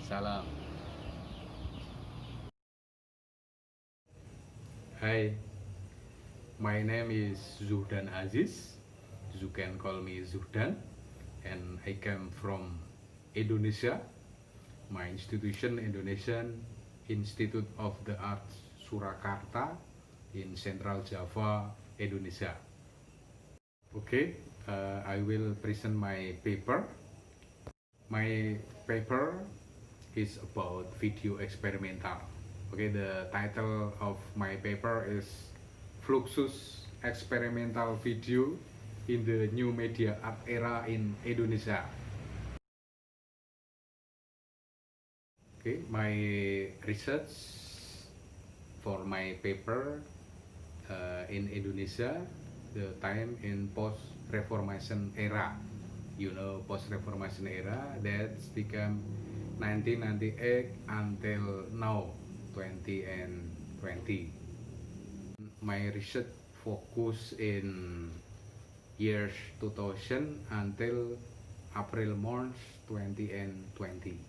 Salam. Hi, my name is Zuhdan Aziz. You can call me Zuhdan, and I come from Indonesia. My institution, Indonesian Institute of the Arts Surakarta in Central Java, Indonesia. Okay, I will present my paper. My paper is about video experimental. Okay, the title of my paper is Fluxus Experimental Video in the New Media Art Era in Indonesia. Okay, my research for my paper in Indonesia, the time in post-Reformation era. You know, post-Reformation era that's become 1998 until now, 2020. My research focus in years 2000 until April March 2020.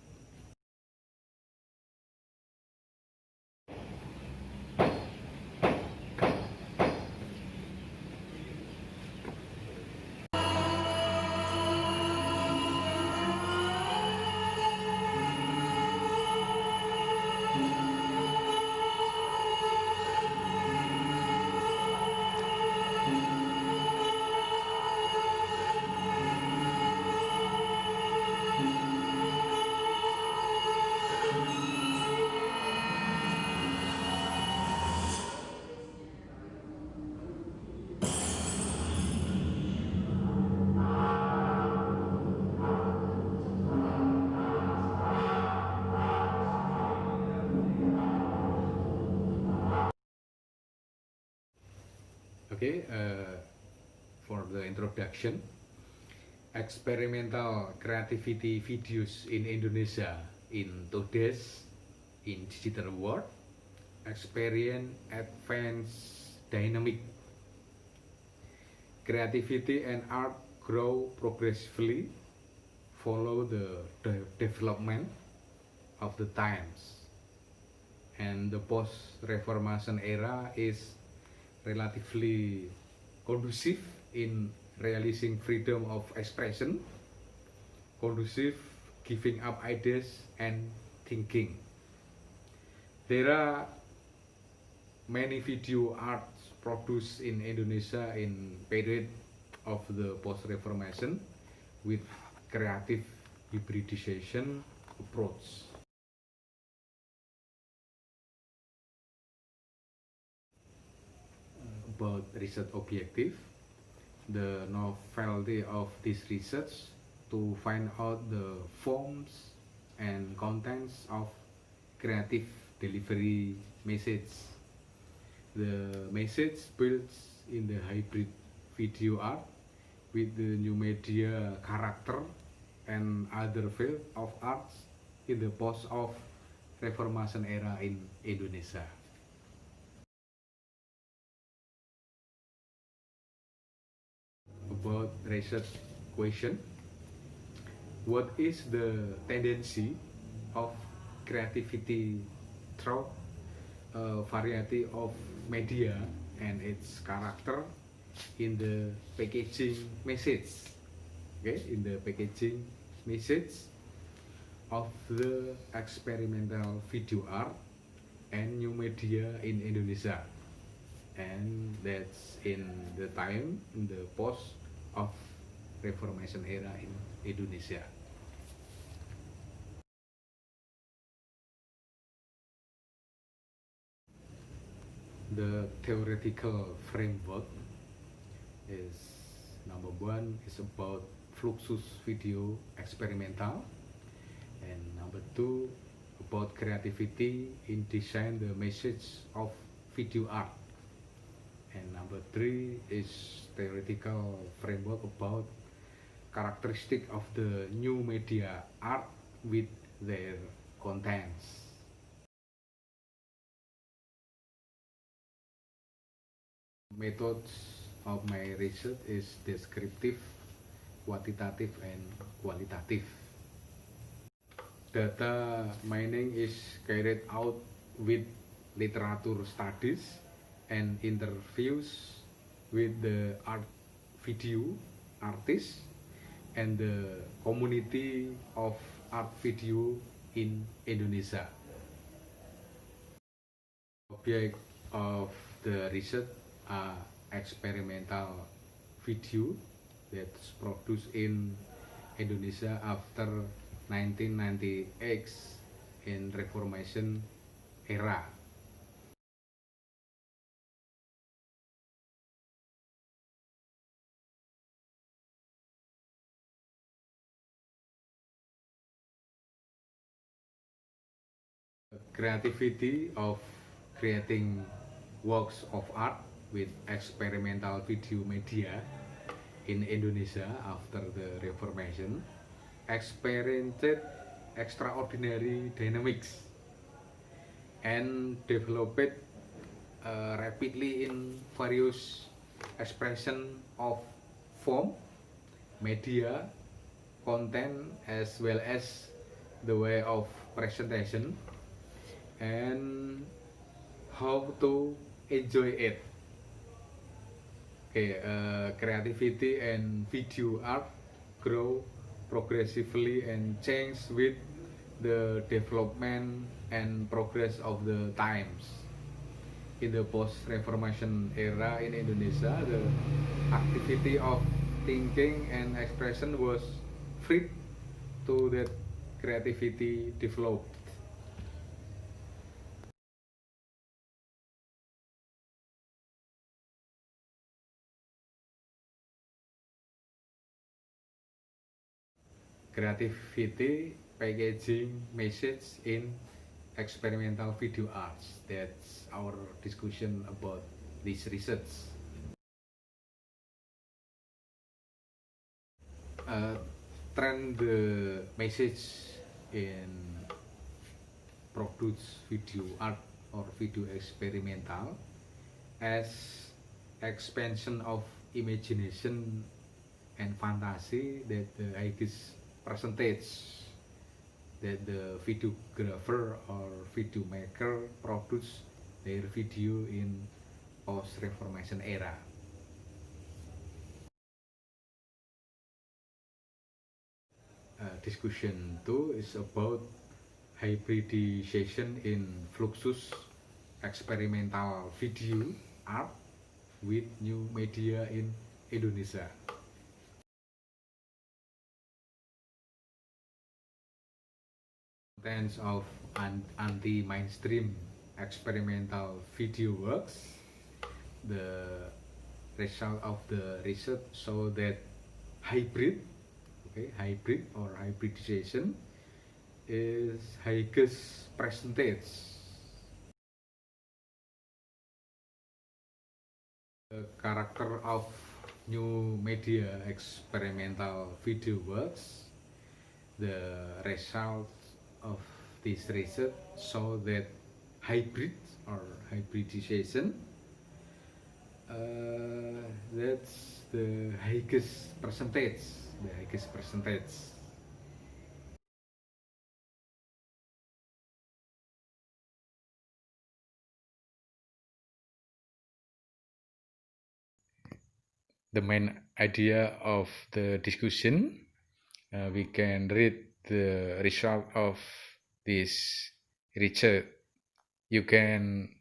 Okay, for the introduction, experimental creativity videos in Indonesia in today's in digital world experience advanced dynamic creativity and art grow progressively follow the development of the times, and the post-reformation era is relatively conducive in realizing freedom of expression, conducive giving up ideas and thinking. There are many video arts produced in Indonesia in period of the post-reformation with creative hybridization approach. About research objective, the novelty of this research to find out the forms and contents of creative delivery message. The message builds in the hybrid video art with the new media character and other field of arts in the post of Reformation era in Indonesia. About research question, what is the tendency of creativity through a variety of media and its character in the packaging message? Okay, in the packaging message of the experimental video art and new media in Indonesia, and that's in the time in the post of Reformation era in Indonesia. The theoretical framework is number one is about Fluxus video experimental, and number two about creativity in design the message of video art, and number three is theoretical framework about characteristic of the new media art with their contents. Methods of my research is descriptive, quantitative, and qualitative. Data mining is carried out with literature studies and interviews with the art video artists and the community of art video in Indonesia. Object of the research are experimental video that's produced in Indonesia after 1998 in Reformation era. Creativity of creating works of art with experimental video media in Indonesia after the Reformation experienced extraordinary dynamics and developed rapidly in various expression of form, media, content, as well as the way of presentation and how to enjoy it. Okay, creativity and video art grow progressively and change with the development and progress of the times. In the post-Reformation era in Indonesia, the activity of thinking and expression was free to that creativity developed. Creativity packaging message in experimental video arts. That's our discussion about this research. Trend the message in produce video art or video experimental as expansion of imagination and fantasy that the highest percentage that the videographer or video maker produce their video in post-Reformation era. Discussion 2 is about hybridization in Fluxus experimental video art with new media in Indonesia. Contents of anti-mainstream experimental video works. The result of the research show that hybrid or hybridization is highest percentage. The character of new media experimental video works. The result of this research show that hybrid or hybridization that's the highest percentage. The main idea of the discussion, we can read the result of this research. You can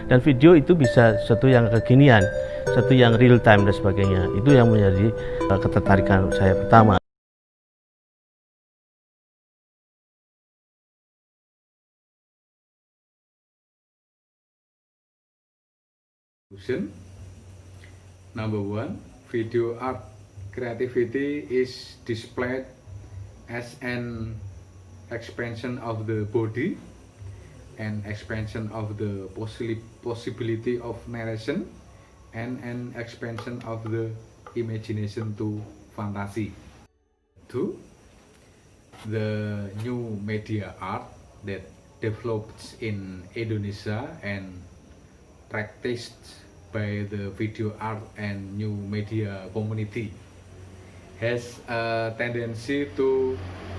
dan video itu bisa sesuatu yang kekinian, sesuatu yang real time dan sebagainya. Itu yang menjadi ketertarikan saya pertama. Number 1, video art creativity is displayed as an expansion of the body and expansion of the possibility of narration and an expansion of the imagination to fantasy. 2, the new media art that develops in Indonesia and practiced by the video art and new media community has a tendency to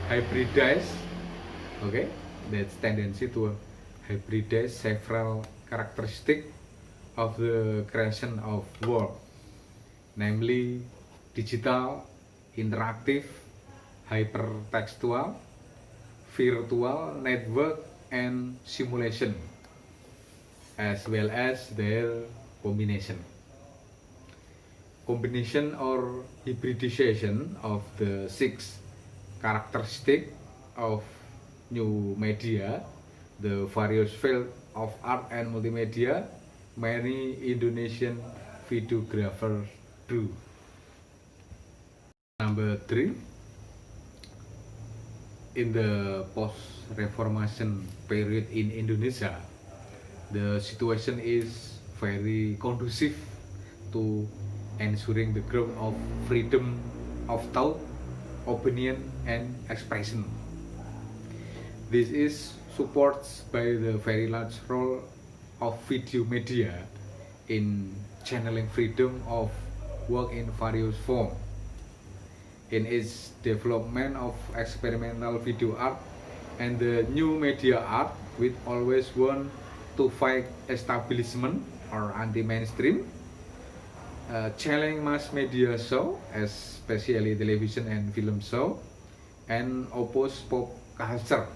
hybridize. Okay, that's tendency to hybridize several characteristics of the creation of work, namely digital, interactive, hypertextual, virtual, network, and simulation, as well as their combination. Combination or hybridization of the 6 characteristics of new media, the various fields of art and multimedia, many Indonesian videographers do. Number 3, in the post-reformation period in Indonesia, the situation is very conducive to ensuring the growth of freedom of thought, opinion, and expression. This is supported by the very large role of video media in channeling freedom of work in various forms. In its development of experimental video art and the new media art, which always want to fight establishment or anti-mainstream, challenge mass media show, especially television and film show, and oppose pop culture,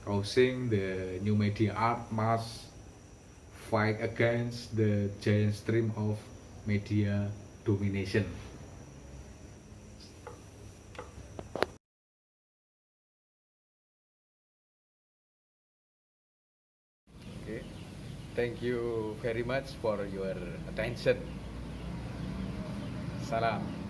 causing the new media art must fight against the giant stream of media domination. Okay, thank you very much for your attention. Salam.